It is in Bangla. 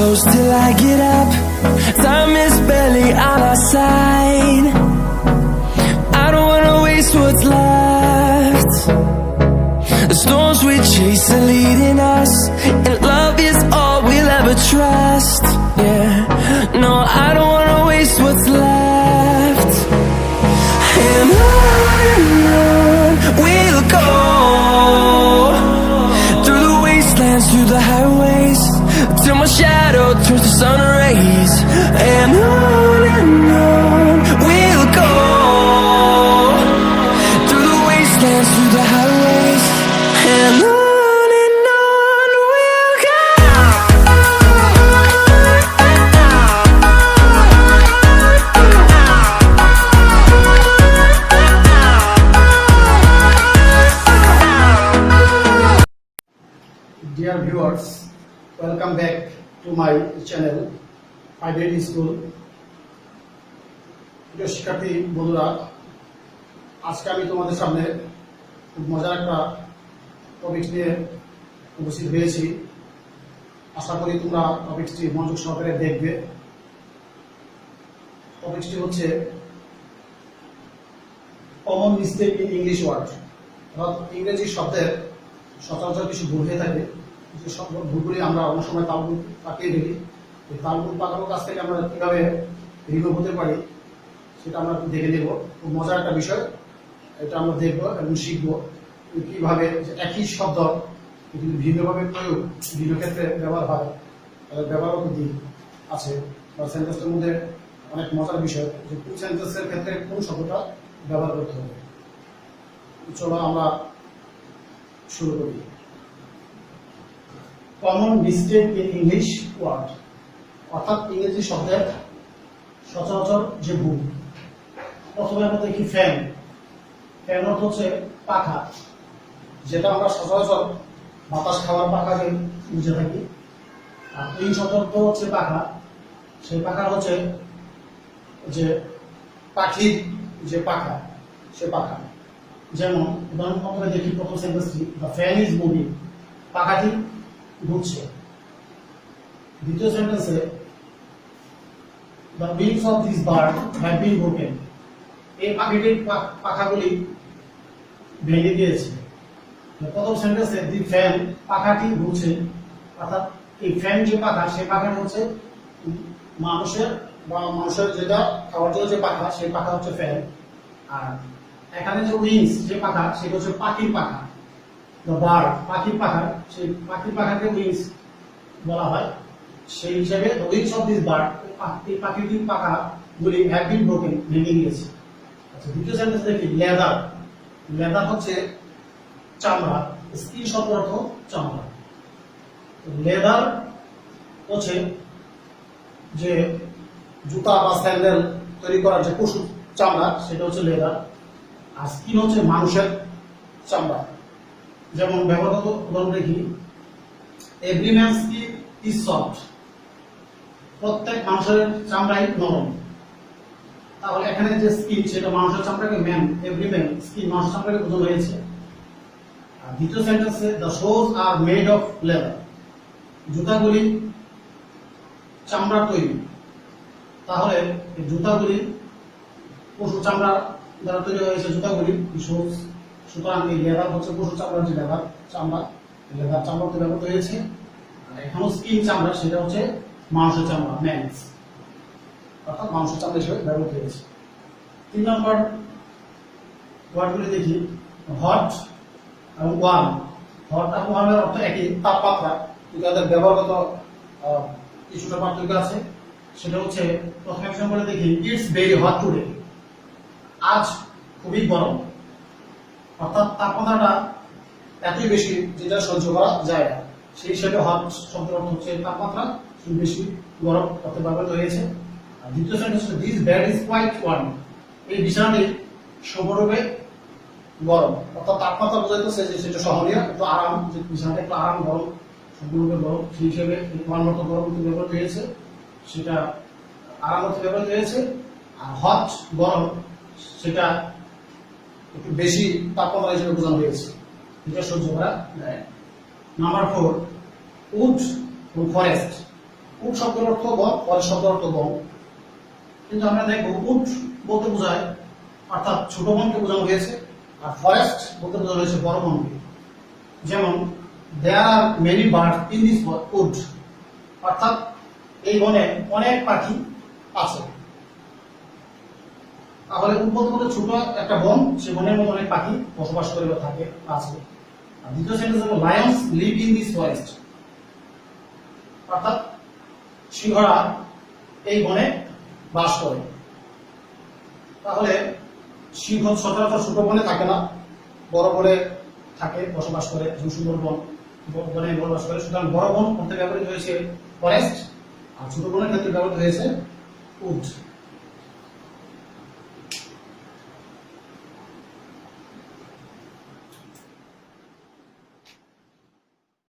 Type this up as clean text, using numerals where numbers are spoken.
close till I get up. Time is barely on our side. I don't wanna waste what's left. The storms we chase are leading us, and love is all we'll ever trust. Yeah, no, I don't wanna waste what's left. And on we'll go, through the wastelands, through the highways, till my shadow turns to sun rays. And on we'll go, through the wastelands, through the highways, and on we'll go. Dear viewers, welcome back to my channel Private School. প্রিয় শিক্ষার্থী বন্ধুরা, আজকে আমি তোমাদের সামনে খুব মজার একটা টপিক নিয়ে উপস্থিত হয়েছি। আশা করি তোমরা টপিকটি মনোযোগ সহকারে দেখবে। টপিকটি হচ্ছে common mistake in English word, অর্থাৎ ইংরেজি শব্দের সচরাচর কিছু ভুল হয়ে থাকে। যে সব ভুলগুলি আমরা অনেক সময় তালগুল পাকিয়ে ফেলি। এই তালগুল পাকানোর কাছ থেকে আমরা কীভাবে রিমুভ হতে পারি সেটা আমরা দেখে নেব। খুব মজার একটা বিষয়, এটা আমরা দেখবো এবং শিখবো কীভাবে একই শব্দ ভিন্নভাবে প্রয়োগ ভিন্ন ক্ষেত্রে ব্যবহার হয়, তাদের ব্যবহারও দিক আছে বা সেন্টেন্সের মধ্যে অনেক মজার বিষয় যে কোন সেন্টেন্সের ক্ষেত্রে কোন শব্দটা ব্যবহার করতে হবে। চলো আমরা শুরু করি। Common mistake in English word, অর্থাৎ ইংরেজি শব্দের সচরাচর যে ভুল। প্রথমে আমরা দেখি ফ্যান। ফ্যান অর্থ হচ্ছে পাখা, যেটা আমরা সচরাচর বাতাস খাওয়ার পাখাকে বুঝে থাকি। আর এই শব্দ হচ্ছে পাখা, সেই পাখা হচ্ছে যে পাখির যে পাখা, সে পাখা। যেমন উদাহরণ প্রথমে দেখি প্রথম সেন্টেন্সটি, দ্য ফ্যান ইজ মুভিং, পাখাটি ঘুরছে। দ্বিতীয় সেন্টেন্সে, the wings of this bird have been broken, এই পাখিটির পাখাগুলি ভেঙে গিয়েছে। প্রথম সেন্টেন্সে দি ফ্যান, পাখাটি ঘুরছে, অর্থাৎ এই ফ্যান যে পাখা, সেই পাখাটা হচ্ছে মানুষের যেটা খাওয়ার জন্য যে পাখা, সেই পাখা হচ্ছে ফ্যান। আর এখানে যে উইংস যে পাখা, সেটা হচ্ছে পাখির পাখা। দ্য বার্ড, পাখির পাখা, সেই পাখির পাখাকে উইংস বলা হয়। সেই হিসাবে the wings of this bird, এই পাখিটির পাখা গুলি হ্যাভ বিন ব্রোকেন, ভেঙে গিয়েছে। আচ্ছা, দ্বিতীয় সেন্টেন্স দেখি লেদার। লেদার হচ্ছে চামড়া, স্কিন শব্দ অর্থ চামড়া। লেদার হচ্ছে যে জুতা বা স্যান্ডেল তৈরি করার যে পশুর চামড়া, সেটা হচ্ছে লেদার। আর স্কিন হচ্ছে মানুষের চামড়া। যেমন ব্যবহারগত উদাহরণ দেখি, every man skin is soft, প্রত্যেক মানুষের চামড়াই নরম। তাহলে এখানে যে স্কিন, সেটা মানুষের চামড়াকে ম্যান, এভরি ম্যান স্কিন মানুষের চামড়াকে বোঝানো হয়েছে। আর দ্বিতীয় সেন্টেন্সে, the shoes are made of leather, জুতাগুলি চামড়া তৈরি। তাহলে এই জুতাগুলি পশু চামড়া দ্বারা তৈরি হয়েছে জুতাগুলি, শোজ। সুতরাং এই লেদার হচ্ছে পশু চামড়ার যে লেদার চামড়া, লেদার চামড়াতে ব্যবহৃত হয়েছে। আর এখনো স্কিন চামড়া, সেটা হচ্ছে মানুষের চামড়া, ম্যানস, অর্থাৎ মানুষের চামড়া হিসেবে ব্যবহৃত হয়েছে। 3 নম্বর ওয়ার্ডগুলি দেখি, হট এবং ওয়ার্ম। হট এবং ওয়ার্মের অর্থ একই, তাপমাত্রা, কিন্তু তাদের ব্যবহারগত কিছুটা পার্থক্য আছে। সেটা হচ্ছে প্রথম এক্সাম্পলে দেখি, ইটস ভেরি হট টুডে, আজ খুবই গরম। অর্থাৎ তাপমাত্রাটা এতই বেশি যেটা সহ্য করা যায় না, সেই হিসেবে হট শব্দের অর্থ হচ্ছে তাপমাত্রা খুব বেশি গরম অর্থে ব্যবহৃত হয়েছে। আর দ্বিতীয় sentence, this bed is quite warm, এই বিছানাটি সম্পূর্ণরূপে গরম। অর্থাৎ তাপমাত্রা বোঝাইতেছে যে সেটা সহনীয়, একটু আরাম, যে বিছানাটা একটু আরাম, গরম, সম্পূর্ণরূপে গরম, সেই হিসেবে ওয়ার্ম অর্থ গরম ব্যবহৃত হয়েছে, সেটা আরাম অর্থে ব্যবহৃত হয়েছে। আর হট গরম, সেটা একটু বেশি তাপমাত্রা হিসেবে বোঝানো হয়েছে, সহ্য করা যায়। নাম্বার 4, উড এবং ফরেস্ট। উড শব্দের অর্থ বন, ফরেস্ট শব্দের অর্থ বন। কিন্তু আমরা দেখব উড বলতে বোঝায় অর্থাৎ ছোট বনকে বোঝানো হয়েছে, আর ফরেস্ট বলতে বোঝানো হয়েছে বড় বনকে। যেমন there are many bird in this wood, অর্থাৎ এই বনে অনেক পাখি আছে। তাহলে উড বলতে বলতে ছোট একটা বন, সে বনের মধ্যে অনেক পাখি বসবাস করে বা থাকে আছে। আর দ্বিতীয় সেন্টেন্স হলো Lions live in this forest, অর্থাৎ সিংহরা এই বনে বাস করে। তাহলে সিংহ সচরাচর ছোট বনে থাকে না, বড় বনে থাকে, বসবাস করে, সুন্দরবন বনে বসবাস করে। সুতরাং বড় বন করতে ব্যবহৃত হয়েছে ফরেস্ট, আর ছোট বনের ক্ষেত্রে ব্যবহৃত হয়েছে উড।